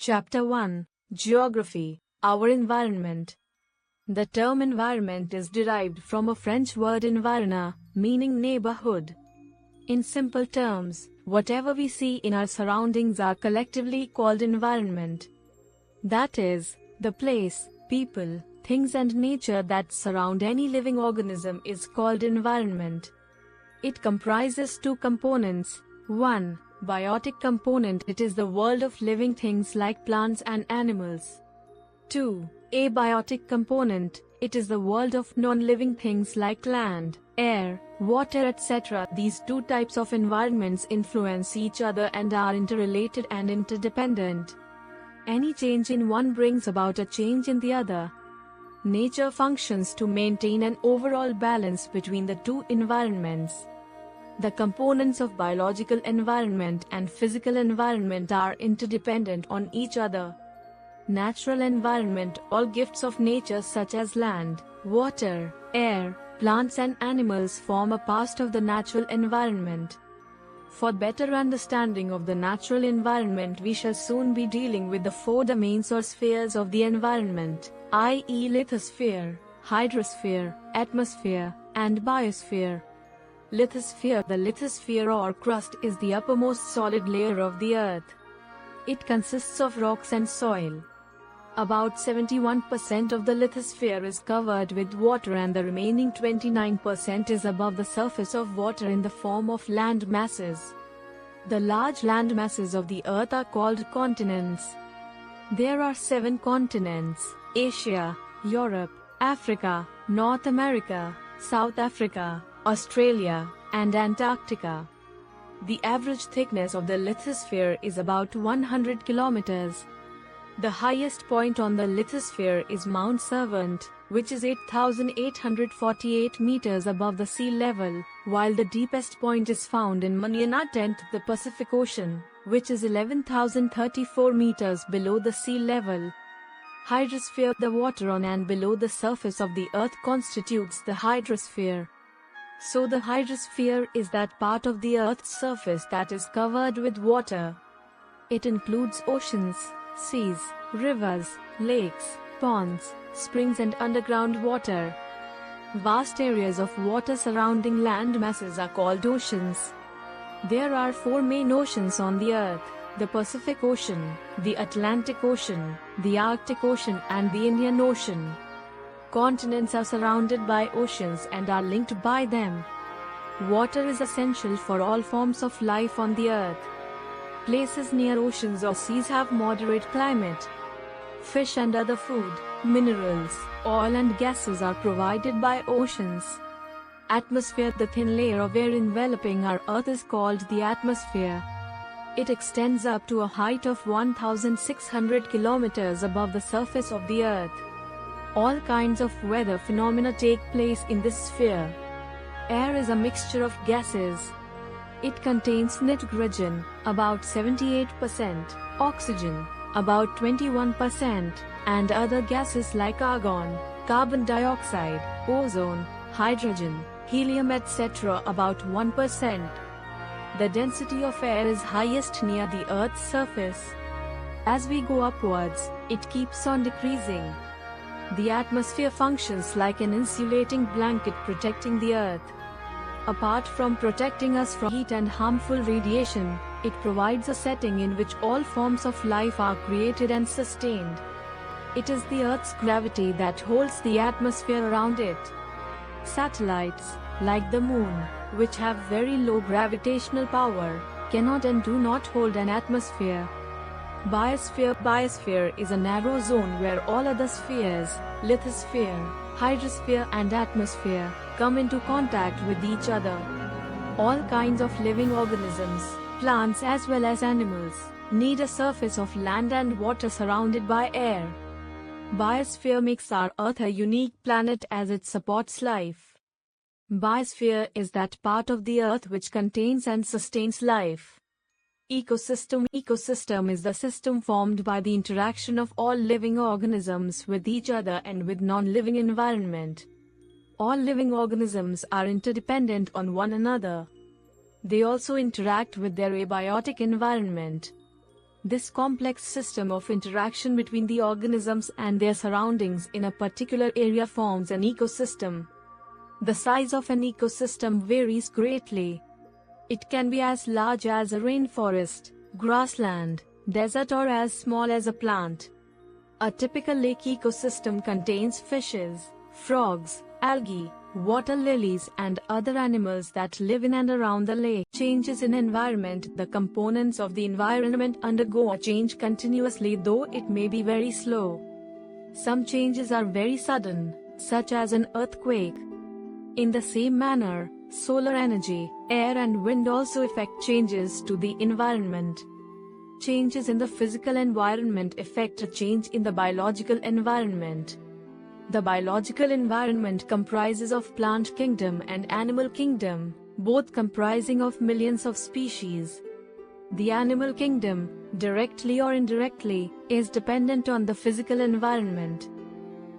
Chapter 1: Geography, our environment. The term environment is derived from a French word environnement, meaning neighborhood. In simple terms, whatever we see in our surroundings are collectively called environment. That is, the place, people, things and nature that surround any living organism is called environment. It comprises two components. 1. Biotic component. It is the world of living things like plants and animals. 2. Abiotic component. It is the world of non-living things like land, air, water, etc. These two types of environments influence each other and are interrelated and interdependent. Any change in one brings about a change in the other. Nature functions to maintain an overall balance between the two environments. The components of biological environment and physical environment are interdependent on each other. Natural environment. All gifts of nature such as land, water, air, plants and animals form a part of the natural environment. For better understanding of the natural environment, we shall soon be dealing with the four domains or spheres of the environment, i.e. lithosphere, hydrosphere, atmosphere, and biosphere. Lithosphere. The lithosphere or crust is the uppermost solid layer of the earth. It consists of rocks and soil. About 71% of the lithosphere is covered with water and the remaining 29% is above the surface of water in the form of land masses. The large land masses of the earth are called continents. There are 7 continents: Asia, Europe, Africa, North America, South Africa, Australia, and Antarctica. The average thickness of the lithosphere is about 100 kilometers. The highest point on the lithosphere is Mount Servant, which is 8,848 meters above the sea level, while the deepest point is found in Mariana Trench, the Pacific Ocean, which is 11,034 meters below the sea level. Hydrosphere. The water on and below the surface of the earth constitutes the hydrosphere. So the hydrosphere is that part of the earth's surface that is covered with water. It includes oceans, seas, rivers, lakes, ponds, springs and underground water. Vast areas of water surrounding land masses are called oceans. There are 4 main oceans on the earth: the Pacific Ocean, the Atlantic Ocean, the Arctic Ocean and the Indian Ocean. Continents are surrounded by oceans and are linked by them. Water is essential for all forms of life on the earth. Places near oceans or seas have moderate climate. Fish and other food, minerals, oil and gases are provided by oceans. Atmosphere. The thin layer of air enveloping our earth is called the atmosphere. It extends up to a height of 1,600 kilometers above the surface of the earth. All kinds of weather phenomena take place in this sphere. Air is a mixture of gases. It contains nitrogen, about 78%, oxygen, about 21%, and other gases like argon, carbon dioxide, ozone, hydrogen, helium etc. about 1%. The density of air is highest near the Earth's surface. As we go upwards, it keeps on decreasing. The atmosphere functions like an insulating blanket protecting the Earth. Apart from protecting us from heat and harmful radiation, it provides a setting in which all forms of life are created and sustained. It is the Earth's gravity that holds the atmosphere around it. Satellites, like the Moon, which have very low gravitational power, cannot and do not hold an atmosphere. Biosphere. Biosphere is a narrow zone where all other spheres, lithosphere, hydrosphere and atmosphere, come into contact with each other. All kinds of living organisms, plants as well as animals, need a surface of land and water surrounded by air. Biosphere makes our Earth a unique planet as it supports life. Biosphere is that part of the Earth which contains and sustains life. Ecosystem. Ecosystem is the system formed by the interaction of all living organisms with each other and with non-living environment. All living organisms are interdependent on one another. They also interact with their abiotic environment. This complex system of interaction between the organisms and their surroundings in a particular area forms an ecosystem. The size of an ecosystem varies greatly. It can be as large as a rainforest, grassland, desert, or as small as a plant. A typical lake ecosystem contains fishes, frogs, algae, water lilies, and other animals that live in and around the lake. Changes in environment. The components of the environment undergo a change continuously, though it may be very slow. Some changes are very sudden, such as an earthquake. In the same manner, solar energy, air and wind also affect changes to the environment. Changes in the physical environment affect a change in the biological environment. The biological environment comprises of plant kingdom and animal kingdom, both comprising of millions of species. The animal kingdom, directly or indirectly, is dependent on the physical environment.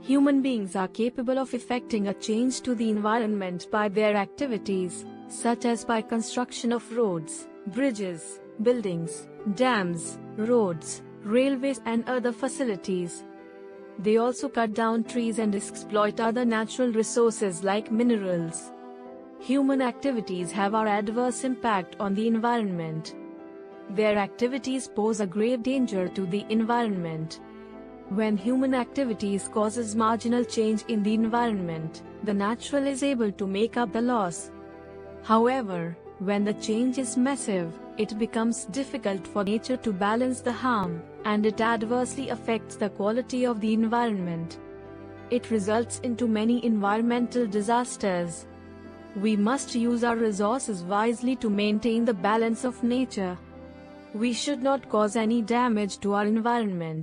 Human beings are capable of effecting a change to the environment by their activities, such as by construction of roads, bridges, buildings, dams, roads, railways and other facilities. They also cut down trees and exploit other natural resources like minerals. Human activities have an adverse impact on the environment. Their activities pose a grave danger to the environment. When human activities causes marginal change in the environment, the natural is able to make up the loss. However, when the change is massive, it becomes difficult for nature to balance the harm, and it adversely affects the quality of the environment. It results into many environmental disasters. We must use our resources wisely to maintain the balance of nature. We should not cause any damage to our environment.